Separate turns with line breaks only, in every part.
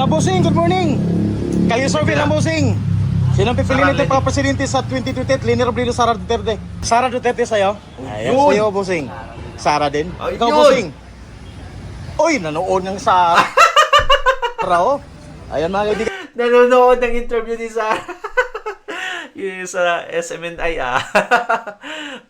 Bossing, good morning. Kayo survey lang, Bossing. Sino ang pipiliin natin mga presidente sa 2028? Leni Robredo, Sara Duterte. Sara Duterte sa'yo? Ayun, sa'yo, Bossing. Sara din? Ikaw, Bossing. Uy, nanood ng Sara. Rao. Ayan mga kaibigan.
Nanonood ng interview ni Sara. Yung sa SMNI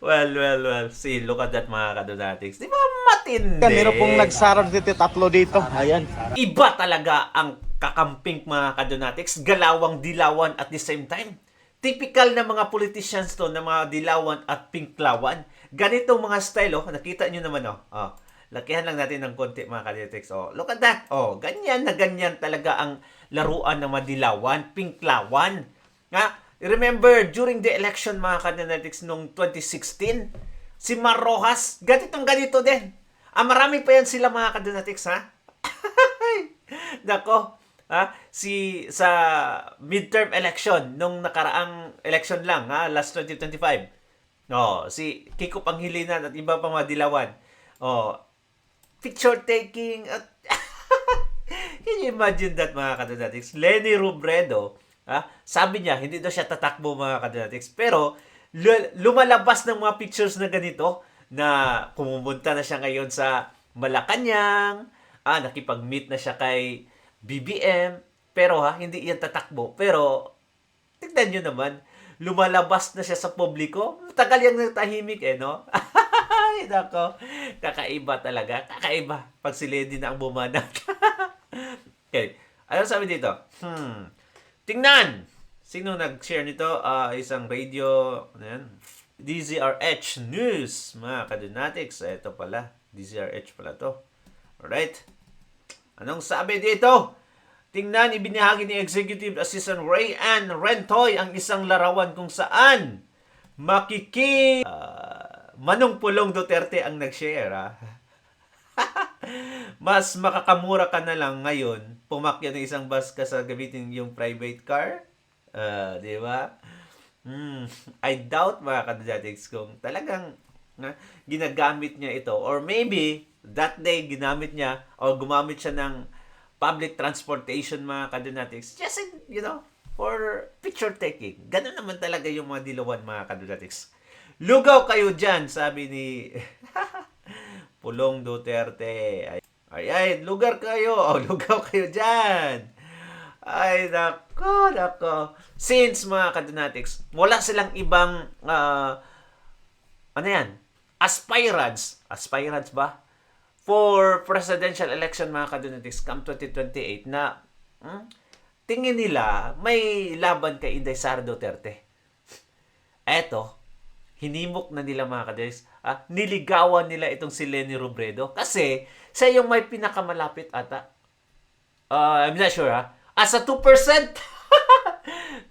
well. See, look at that mga kadonatics. Di ba matindi?
Meron pong nag-Sara Duterte, tatlo dito. Ayan.
Iba talaga ang kakamping mga kadonatics. Galawang dilawan at the same time. Typical na mga politicians to, na mga dilawan at pinklawan. Ganitong mga style, oh. Nakita nyo naman, oh. Lakihan lang natin ng konti mga kadonatics. Oh, look at that. Oh, ganyan na ganyan talaga ang laruan ng mga dilawan, pinklawan. Nga, remember, during the election, mga kadonatics, noong 2016, si Mar Rojas, ganito din. Marami pa yan sila, mga kadonatics, ha? Nako, sa midterm election, nung nakaraang election lang, last 2025, si Kiko Pangilinan at iba pang mga dilawan, picture taking, at can you imagine that, mga kadonatics? Leni Robredo, sabi niya, hindi daw siya tatakbo mga kadonatics. Pero, lumalabas ng mga pictures na ganito na pumunta na siya ngayon sa Malacanang, nakipag-meet na siya kay BBM. Pero hindi yan tatakbo. Pero, tignan nyo naman, lumalabas na siya sa publiko. Tagal yung natahimik no? Ay, nako. Kakaiba talaga. Kakaiba. Pag si Lady na ang bumanat. Okay. Ano sabi dito? Tingnan! Sino nag-share nito? Isang radio, DZRH News, mga kadonatics. Ito pala, DZRH pala to. Alright. Anong sabi dito? Tingnan, ibinahagi ni Executive Assistant Ray Ann Rentoy ang isang larawan kung saan Manong Pulong Duterte ang nag-share, Mas makakamura ka na lang ngayon pumakya ng isang bus ka sa gamitin yung private car. Di ba? I doubt, mga kadonatics, kung talagang ginagamit niya ito. Or maybe, that day, ginamit niya o gumamit siya ng public transportation, mga kadonatics. Just, for picture taking. Ganun naman talaga yung mga dilawan, mga kadonatics. Lugaw kayo dyan, sabi ni Pulong Duterte. Ay, lugar kayo. Lugaw kayo dyan. Ay, nako. Since, mga kadonatics, wala silang ibang, aspirants ba? For presidential election, mga kadonatics, come 2028, na tingin nila may laban kay Inday Sara Duterte. Eto, hinimok na nila, mga kadonatics, niligawan nila itong si Leni Robredo kasi siya yung may pinakamalapit ata. I'm not sure, Asa 2%.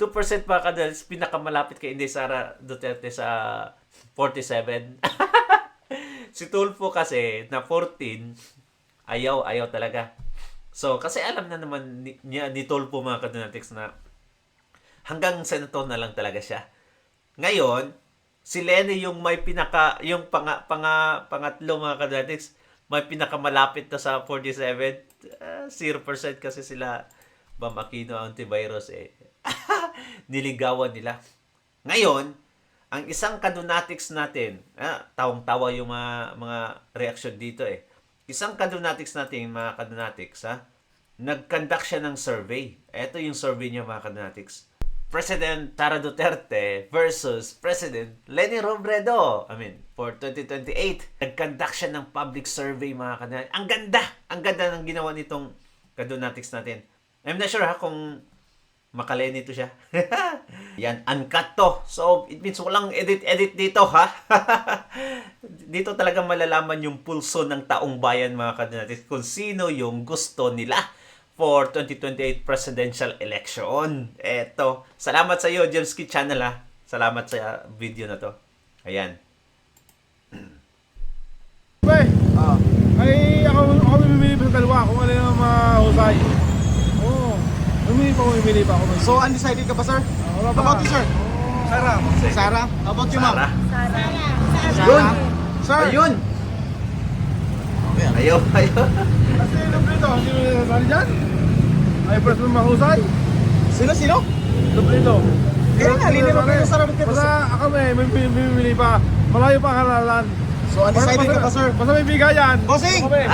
2% mga kadonatics, pinakamalapit kay Inday Sara Duterte sa 47. Si Tulfo kasi na 14, ayaw talaga. So, kasi alam na naman ni Tulfo, mga kadonatics, na hanggang senator na lang talaga siya. Ngayon, si Leni yung may pangatlo, mga kadonatics, may pinakamalapit na sa 47. 0% kasi sila Bam Aquino antivirus niligawan nila. Ngayon, ang isang kadonatics natin, tawang-tawa yung mga reaction dito Isang kadonatics natin, mga kadonatics, nag-conduct siya ng survey. Ito yung survey niya, mga kadonatics. President Sara Duterte versus President Leni Robredo. For 2028. Nag-conduct siya ng public survey, mga kadonatics. Ang ganda ng ginawa nitong kadonatics natin. I'm not sure kung makaleni to siya. Yan, uncut to. So, it means walang edit dito, Dito talaga malalaman yung pulso ng taong bayan, mga kadonatics, kung sino yung gusto nila for 2028 presidential election. Eto. Salamat sa iyo, Jemski Channel, Salamat sa video na to. Ayan.
Ay, ako mamimili pa sa dalawa kung ano yung mahusay. Mamimili pa ako.
So, undecided ka ba, sir?
Wala
How about you, sir?
Sara.
Sara? How about you, ma'am?
Yun.
Sir?
Ayun. Ayaw.
Kasi yung dito, hindi mo nasali dyan? Ay, pres mo mahusay.
Sino?
Dublito.
Kaya nga, Lini Robredo, Sara Duterte.
Basta ako may bibili pa. Malayo pa ang halalan.
So, undecided ka pa, sir?
Basta may bigayan.
Bossing!
Okay.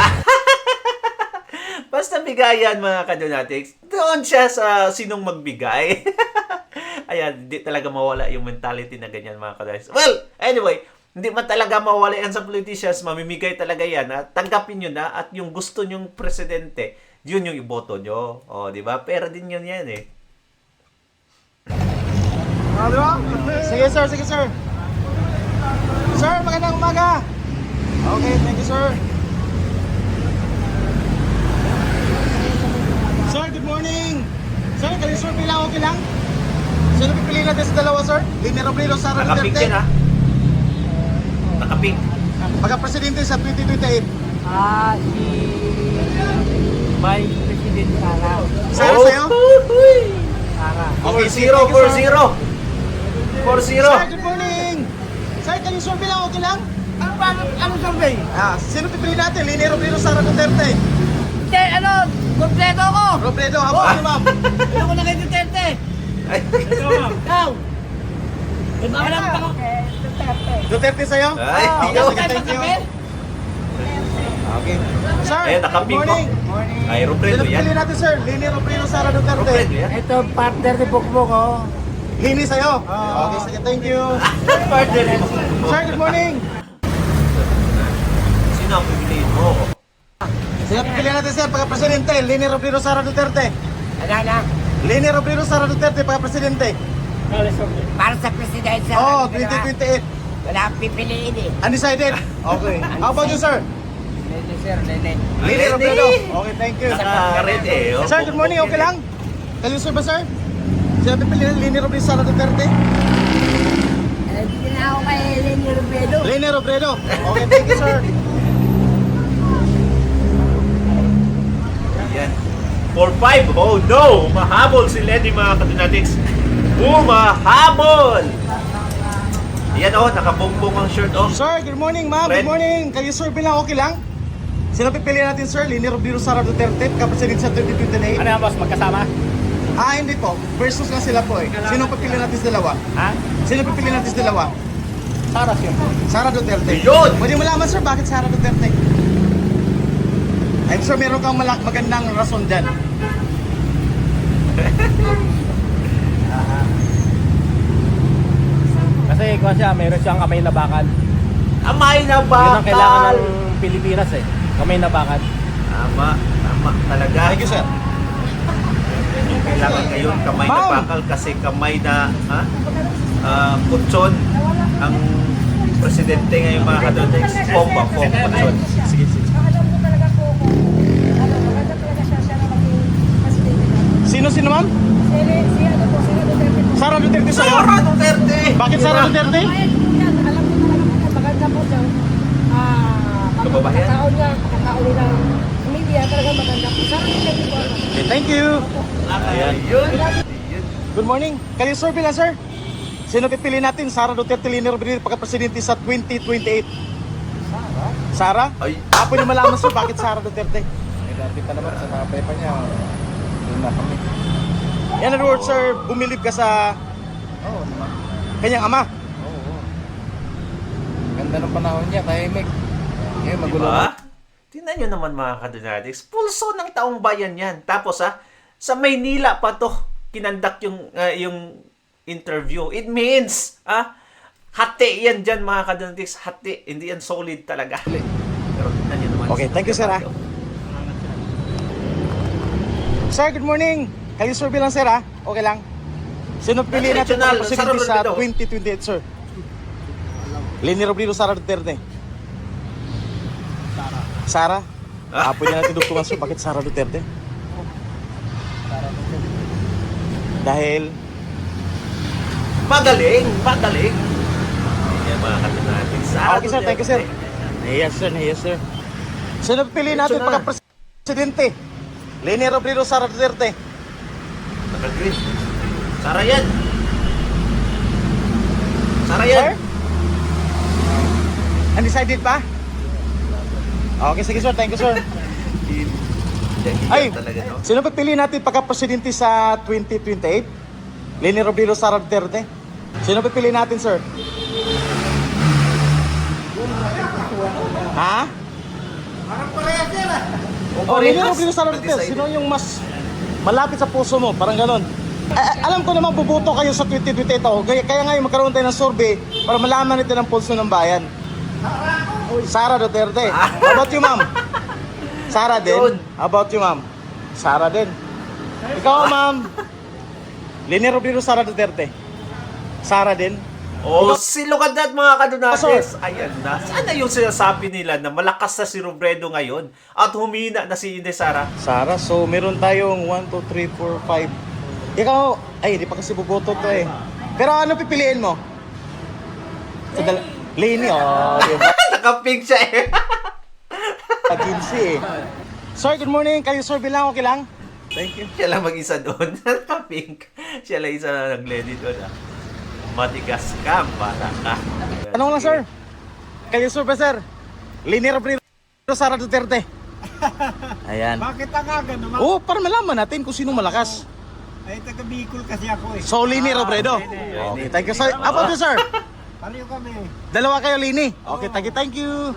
Basta bigayan mga kadonatics, doon siya sa sinong magbigay. Ayan, hindi talaga mawala yung mentality na ganyan mga kadonatics. Well, anyway, hindi man talaga mawala yan sa politicians, mamimigay talaga yan. Tanggapin nyo na at yung gusto nyong presidente, yun yung iboto nyo. O, di ba? Pera din yun yan eh.
Di ba?
Sige, sir. Sir, magandang umaga. Okay, thank you, sir. Sir, good morning. Sir, kayo sir, bilang okay lang? Sino pipiliin natin sa dalawa, sir? Lini Robredo, Sara
Nakapink
Duterte.
yan ha? Nakapink.
Pagka-presidente sa 2028.
Si Vice President Sara.
Sara
Oh,
sa'yo?
Sara.
Okay,
4-0, 4-0. 4-0.
Sir, good morning. Sir, kayo sir, bilang okay lang?
Ano survey?
Sino pipiliin natin? Lini Robredo, Sara Duterte.
Hindi, kompleto ko!
Robredo, habang ano, ma'am?
Ano ko na kay Duterte? Ikaw! Ibabalang pa ko.
Duterte sa'yo?
Ay,
Okay,
yun.
sige, thank you. Okay. Sir,
Ayun,
good
nakapink ko.
morning.
Ay, Robredo
Sino
yan.
pipiliin natin, sir? Lini Robredo, Sara Duterte.
Robredo yan.
Ito, partner ni Bukbuk ko.
Lini sa'yo? Okay, sige, thank you.
Partner mo.
Sir, good morning.
Sino ang pipiliin mo?
Sino pipiliin natin, sir, pagka-presidente? Lini Robredo, Sara Duterte.
Ano?
Lini Robredo, Sara Duterte, pagka-presidente.
Para sa President Sara.
Oh, 2028.
Wala akong pipiliin eh.
Undecided? Okay. How about you, sir?
Lene, sir, Lene.
Lini Robredo. Okay, thank you.
Naka-red eh. oh.
Sir, good morning. Okay lang? Kayo, sir ba, sir? Sino pipiliin Lini Robredo, Sara Duterte?
Hindi na ako kay Lene Robredo.
Lini Robredo. Okay, thank you, sir.
Yan. 4-5. Oh no! Mahabol si Lenny mga kadonatics. Mahabol! Yan oh, nakabongbong ang shirt oh.
Sir, good morning, ma'am.
Red.
Good morning. Kayo, sir, bilang okay lang? Sino pipiliin natin, sir? Lini Robredo, Sara Duterte, pagka-presidente sa 2028?
Ano yan, boss? Magkasama?
Hindi po. Versus lang sila po eh. Sino pipiliin natin sa dalawa?
Ha?
Sino pipiliin natin sa dalawa?
Sara siya.
Sara Duterte.
Yun!
Pwede mo malaman, sir, bakit Sara Duterte? I'm sure meron kang magandang rason dyan.
Kasi kung siya, meron siyang kamay na bakal.
Amay na bakal!
Yun ang kailangan ng Pilipinas eh. Kamay na bakal.
Tama talaga.
Thank you, sir.
Yung kailangan ngayon kamay na
Ma'am!
bakal kasi kamay na kutsyon ang presidente ngayon mga kadonatics. Pomba, kutsyon.
Sige, sige. Sino, ma'am? Sara Duterte sa'yo?
Sara Duterte!
Bakit Sara Duterte?
Maganda po siya.
Kababayan?
Pagkakataon niya, pagkakataon nila ng media, talaga maganda po. Sana hindi po ano.
Okay, thank you.
Ayan. Yun.
Good morning. Kayo, sir, bilang, sir? Sino pipili natin? Sara Duterte, Lini Robredo, pagka-presidente sa 2028? Sara?
Ay.
Pwede malaman, sir, bakit Sara Duterte?
Kita naman sa mga pepa niya. Doon na kami.
In other words, sir, bumilib ka sa
Oo naman.
kanyang ama.
Oo. Ganda ng panahon niya, tahimik. Ngayon magulo.
Diba? Tingnan nyo naman mga kadonatics. Pulso ng taong bayan yan. Tapos sa Maynila pa to kinandak yung interview. It means, hati yan dyan mga kadonatics. Hati. Hindi yan solid talaga. Pero tingnan nyo naman.
Okay, thank you, sir, Sir, good morning. Kayo, sir, bilang, sir, Okay lang. Sino piliin natin
National,
para presidente
Sara
sa
Robredo.
2028, sir? Lini Robredo, Sara Duterte. Sara? Pwede natin dugtungan, sir. Bakit Sara Duterte? Dahil
Magaling. Yan mga kadonatics.
okay, sir. Thank you, sir. Yes, sir. Sino piliin natin
Diretso na.
pagka-presidente? Lini Robredo, Sara Duterte.
Naka-green. Sara yan.
Sir? Undecided pa? Okay, sige, sir. Thank you, sir. Ay,
talaga, no?
sino pipili natin pagka-presidente sa 2028? Leni Robredo, Sara Duterte? Sino pipili natin, sir? Ha? Oh, Leni Robredo, Sara Duterte. Sino yung mas malapit sa puso mo? Parang ganon. Alam ko naman buboto kayo sa 2028. Kaya ngayon magkaroon tayo ng survey para malaman natin ang pulso ng bayan. Sara Duterte. How about you, ma'am? Sara din?
Yun.
How about you, ma'am? Sara din. Ikaw, ma'am? Leni Robredo, Sara Duterte. Sara din?
Oh, silukad na at mga kadunates. Ayan na. Sana yung sinasabi nila na malakas na si Robredo ngayon at humina na si Inday Sara.
Sara, so meron tayong 1, 2, 3, 4, 5. Ikaw, ay, di pa kasi buboto to eh. Pero ano pipiliin mo? Leni, oh, di ba?
Nakapink siya eh.
15 eh. Sir, good morning. Kayo sir bilang, okay lang? Thank you.
Siya lang mag-isa doon. Nakapink. Siya lang isa na nag-lady doon. Matigas ka, para ka.
Tanong lang sir. Kayo sir ba sir? Leni Robredo, Sara Duterte. Ayan.
Bakit ang aga naman?
Oh, para malaman natin kung sino malakas.
Ay, taga Bicol kasi ako eh.
So, Leni Robredo. Okay, thank you sir. Apa to sir?
Pareho kami.
Dalawa kayo, Leni. Okay, thank you.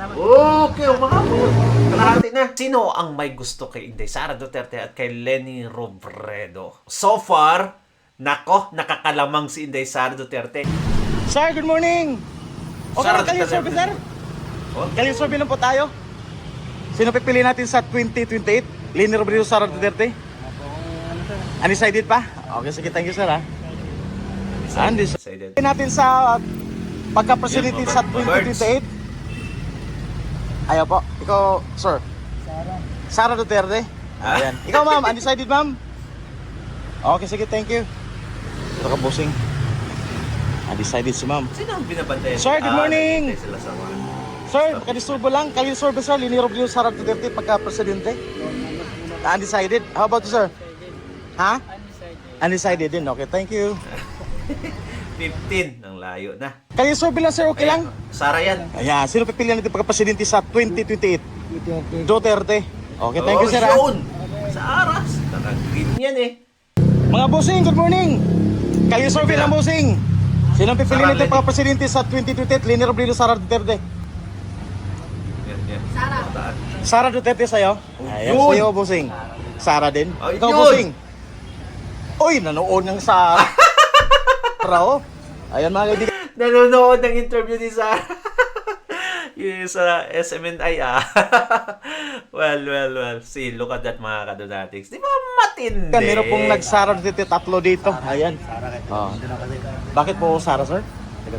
Okay, umakabot. Kalahati na. Sino ang may gusto kay Inday Sara Duterte at kay Leni Robredo? So far, nako, nakakalamang si Inday Sara Duterte.
Sir, good morning. Okay,
Sara
kayo
Duterte.
sir, sir?
Oh?
Kayo sir, bilang po tayo. Sino pipili natin sa 2028? Leni Robredo, Sara Duterte? Undecided pa? Okay, sige, thank you sir ha. Undecided. Pipili natin sa pagka-presidente sa 2028? Ayaw po. Ikaw, sir? Sara Duterte? Ayan. Ikaw ma'am, undecided ma'am? Okay, sige, thank you. Ito ka, bossing. Undecided si ma'am.
Sino ang binabantayan?
Sir, good morning.
nagbantay sila sa mga.
Sir, makadisturbo lang. Kayo sir ba sir? Leni Robredo, Sara Duterte pagka-presidente? Undecided? How about you sir? Ha? Undecided din. Okay, thank you.
15. Ang layo na.
Kayo sir bilang sir, okay lang?
Sara yan.
Ayan, sino pipilian natin pagka-presidente sa 2028? Duterte. Okay, thank you sir ha.
Yun. Sa aras. Naka-green yan eh.
Mga bossing, good morning. Kayo sir bilang bossing. Sino pipilian
Sara
natin
Leni.
pagka-presidente sa 2028? Leni Robredo, Sara Duterte.
Yan.
Sara.
Mataan.
Sara Duterte sa'yo? Ayan,
yun.
sa'yo bossing. Sara din?
Ay,
Ikaw
yun.
bossing? Uy, nanood ng Sara. Oh. Ayan mga kaibigan.
Nanonood ng interview ni Sara. Yung sa SMNI well. See, look at that mga kadonatics. Di ba matindi?
Meron pong nag-Sara Duterte, tatlo dito. Ayan. Oh. Bakit po Sara, sir? Taga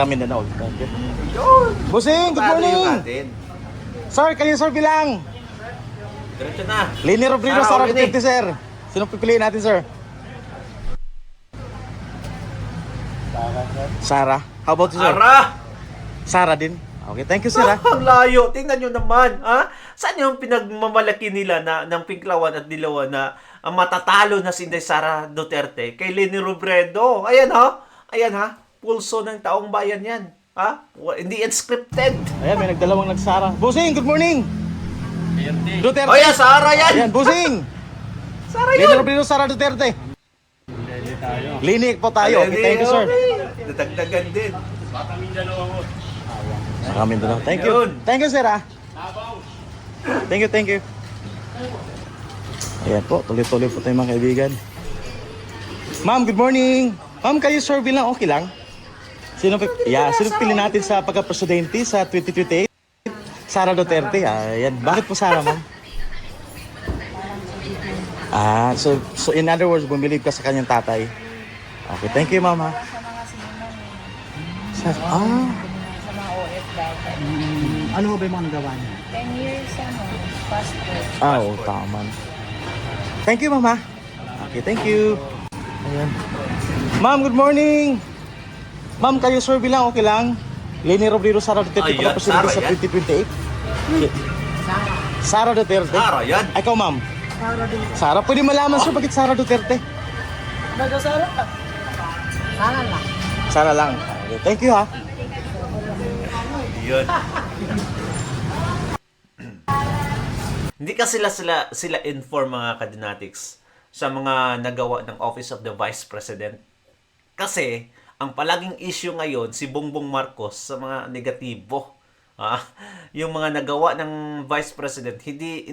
Mindanao. Thank you.
Yun.
Bossing, good
Paano yung
morning.
atin?
Sir, kayo sir bilang.
Diretso na.
Leni Robredo, Sara
Sara, okay
Duterte, sir. Sino pipiliin natin, sir? Sara. How about you, sir?
Sara!
Sara din. Okay, thank you, sir. Ha?
Ang layo. Tingnan nyo naman. Ha? Saan yung pinagmamalaki nila na, ng Pinklawan at Dilawan na ang matatalo na si Inday Sara Duterte kay Leni Robredo? Ayan ha? Ayan ha? Pulso ng taong bayan yan. Ha? Hindi yan scripted.
Ayan, may nagdalawang nag-Sara. Bossing, good morning. Duterte.
O yan, Sara yan!
Ayan, bossing.
Sara
Leni
yun!
Robredo, Sara Duterte. Leni po tayo. Okay, thank you, sir.
Dadagdagan din.
Sa Mindanao. Thank you.
Yun.
Thank you, sir, ha? Thank you. Ayan po, tuloy-tuloy po tayo mga kaibigan. Ma'am, good morning. Ma'am, kayo sir bilang okay lang? Sino pili natin sa pagka-presidente sa 2028? Sara Duterte. Ayan. Bakit po Sara, ma'am? So in other words, bumilib ka sa kanyang tatay. Okay, thank you, ma'am, ha?
Sa mga OFW.
Ano ba yung mga nagawa niya?
10 years, passport.
Oo, tama. Thank you, ma'am, ha? Okay, thank you. Ayan. Ma'am, good morning. Ma'am, kayo sir bilang okay lang? Leni Robredo, Sara Duterte,
Ayan,
pagka-presidente
Sara
sa
yan.
2028? Sara Duterte?
Sara yan!
Ikaw, ma'am? Sara, pwede malaman sir bakit Sara Duterte?
Sara lang.
Sara lang. Okay, thank you, ha?
Yun. Hindi ka sila inform mga kadinatics sa mga nagawa ng Office of the Vice President. Kasi ang palaging issue ngayon si Bongbong Marcos sa mga negatibo. Yung mga nagawa ng Vice President, hindi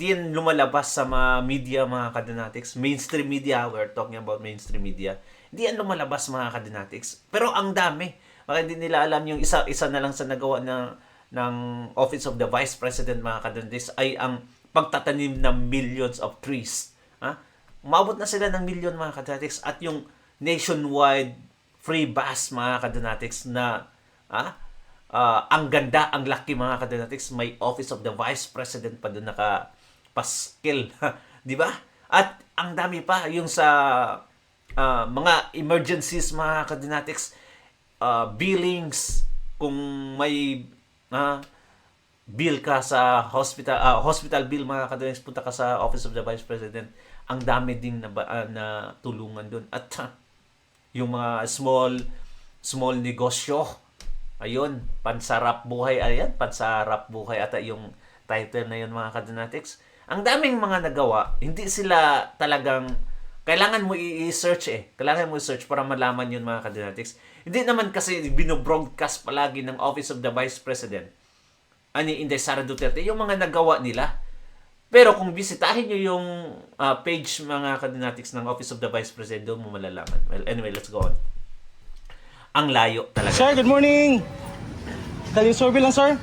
yan lumalabas sa mga media mga kadinatics. Mainstream media, we're talking about mainstream media. Hindi yan lumalabas mga kadinatics. Pero ang dami. Baka hindi nila alam yung isa na lang sa nagawa ng Office of the Vice President mga kadinatics ay ang pagtatanim ng millions of trees. Umabot na sila ng million mga kadinatics at yung nationwide free bus mga kadinatics na ang ganda, ang laki mga kadinatics, may Office of the Vice President pa doon nakapaskil. Di ba? At ang dami pa yung sa mga emergencies mga kadinatics, billings, kung may bill ka sa hospital bill mga kadinatics, punta ka sa Office of the Vice President, ang dami ding na tulungan doon. At yung mga small negosyo, ayun, pansarap buhay, pansarap buhay ata yung title na yun mga kadinatics. Ang daming mga nagawa, hindi sila talagang, kailangan mo i-search kailangan mo i-search para malaman yun mga kadinatics. Hindi naman kasi binobroadcast palagi ng Office of the Vice President ani Inday Sara Duterte yung mga nagawa nila. Pero kung bisitahin nyo yung page mga kadinatics ng Office of the Vice President, doon mo malalaman. Well, anyway, let's go on. Ang layo talaga.
Sir, good morning. Kali survey lang, sir.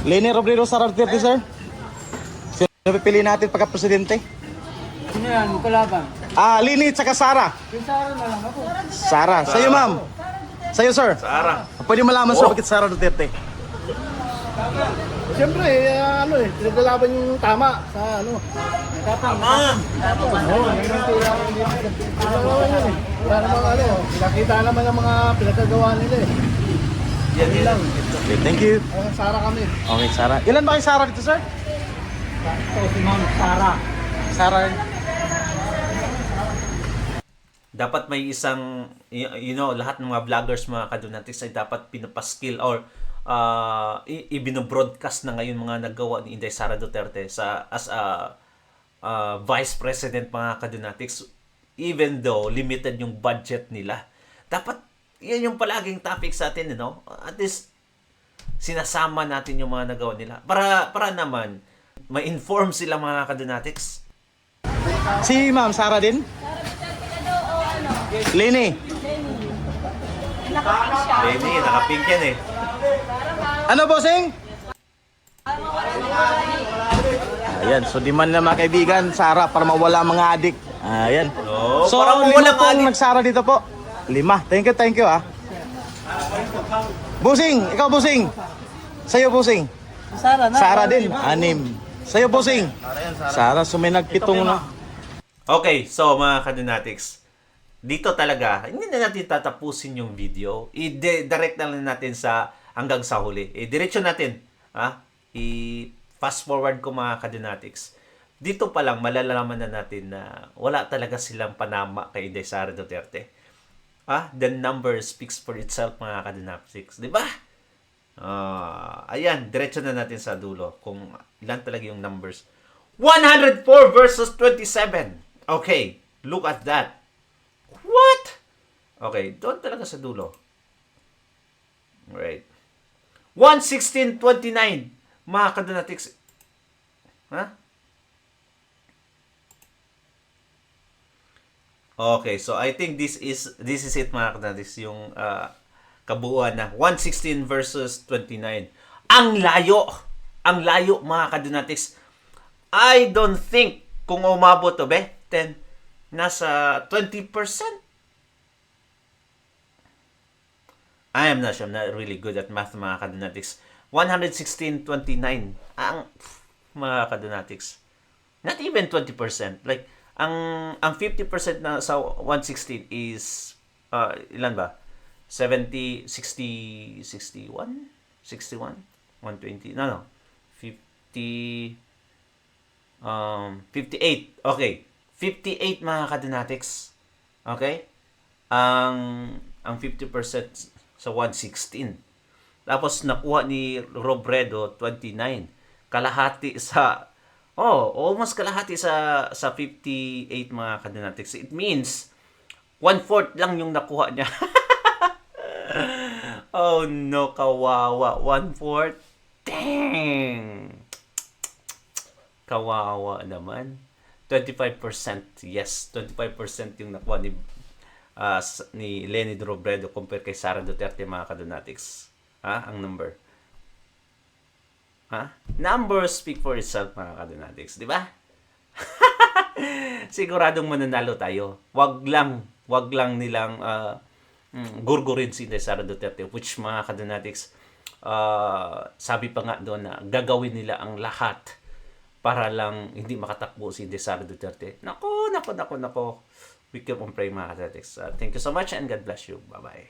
Leni Robredo, Sara Duterte, sir. Sino pipili natin pagka-presidente?
Sino yan? Magkalaban.
Leni tsaka Sara.
Yung Sara na lang ako.
Sara. Sa'yo, ma'am. Sa'yo, sir.
Sara.
Pwede malaman, sir, bakit Sara Duterte?
Siyempre, pinaglalaban yung tama sa
Tama!
Wala namang nakita naman ang mga pinagkagawa nila
Yan lang.
Okay, thank you.
Sara kami.
Okay, Sara. Ilan ba kayo Sara dito, sir?
Ito si Ma'am Sara.
Sara.
Dapat may isang, lahat ng mga vloggers, mga kadinatics ay dapat pinapaskill or ibino-broadcast na ngayon mga nagawa ni Inday Sara Duterte as a Vice President mga kadinatics, even though limited yung budget nila. Dapat yan yung palaging topic sa atin, at least sinasama natin yung mga nagawa nila para naman ma-inform sila mga kadinatics.
Si Ma'am Sara din? Leni.
Lenny, naka-pink yan
Ano, bossing? Ayan, so di man na mga kaibigan, Sara, para mawala mga adik. Ayan.
No,
So,
parang
lima
walang
pong
adik.
nagsara dito po. 5. Thank you, Busing, ikaw, Busing. Sa'yo, Busing.
Sara na.
Sara din, 6. Sa'yo, Busing. Sara, so may nagpitong na.
Okay, so mga kadinatics, dito talaga, hindi na natin tatapusin yung video. I-direct na lang natin hanggang sa huli. Diretso natin. I-fast forward ko mga kadinatics. Dito pa lang, malalaman na natin na wala talaga silang panama kay Inday Sara Duterte. The number speaks for itself mga kadinatics. Di ba? Ayan, diretso na natin sa dulo kung ilan talaga yung numbers. 104 versus 27. Okay, look at that. What? Okay, doon talaga sa dulo. Right. 116.29. Mga kadinatics. Okay, so I think this is it mga kadinatics. Yung kabuuan na 116 versus 29. Ang layo. Ang layo mga kadinatics. I don't think kung umabot to 10, nasa 20%. I am not sure. I'm not really good at math mga kadinatics. 116.29. Ang mga kadinatics. Not even 20%. Like, ang 50% na sa 116 is, ilan ba? 70, 60, 61? 61? 120? No. 50, 58. Okay. 58 mga kadinatics. Okay? Ang 50% sa 116. Tapos nakuha ni Robredo 29. kalahati sa almost kalahati sa 58 mga kadonatics. It means 1/4 lang yung nakuha niya. Oh no, kawawa. 1/4. Dang. Kawawa naman. 25%. Yes, 25% yung nakuha ni Leni Robredo compare kay Sara Duterte mga kadonatics. Ang number. Numbers speak for itself mga kadonatics, di ba? Siguradong mananalo tayo. Wag lang nilang gurgurin si Sara Duterte, which mga kadonatics, sabi pa nga doon na gagawin nila ang lahat para lang hindi makatakbo si Sara Duterte. Nako. We keep on praying mga kadonatics. Thank you so much and God bless you. Bye-bye.